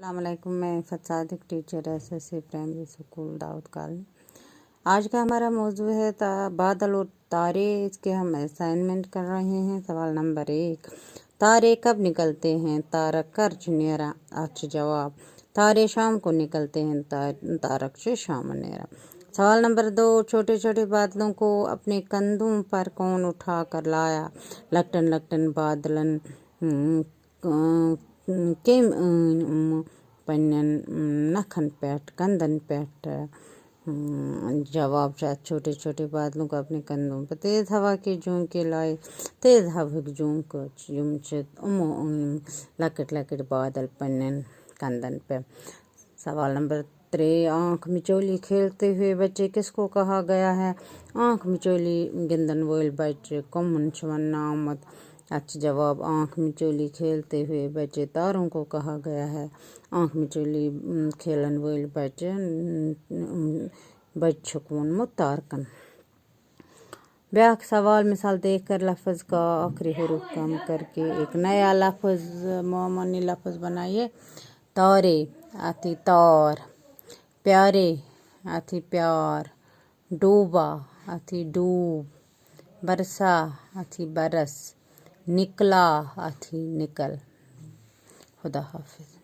अस्सलाम वालेकुम। मैं Iffat Sadiq, teacher SSC primary school Dawood colony. आज का हमारा मौजू है बादल और तारे। इसके हम असाइनमेंट कर रहे हैं। सवाल नंबर 1, तारे कब निकलते हैं? तारक कर्ज नेरा। अच्छा जवाब, तारे शाम को निकलते हैं। तारक से शाम नेरा। सवाल नंबर 2, छोटे छोटे बादलों को अपने कंधों पर कौन उठा कर लाया? लकटन लकटन बादलन के पन्नन नखन पैट कंदन पैट। जवाब, छोटे छोटे बादलों को अपने कंधों पर तेज हवा के झोंके लाए। तेज हवा के झोंक लकट लकट बादल पन्नन कंदन पे। सवाल नंबर 3, आँख मिचौली खेलते हुए बच्चे किसको कहा गया है? आँख मिचौली गिंदन वोल बच्चे कमन शवन्ना आमद। अच्छा जवाब, आँख मिचौली खेलते हुए बच्चे तारों को कहा गया है। आँख मिचौली खेलन वोल बच्चे बच्चों मुतारकन। ब्याक सवाल मिसाल देखकर लफ्ज़ का आखिरी हुरूफ कम करके एक नया लफ्ज़ मानी लफ्ज़ बनाइए। तारे आती तार, प्यारे आती प्यार, डूबा आती डूब, बरसा आती बरस, निकला आती निकल। खुदा हाफिज।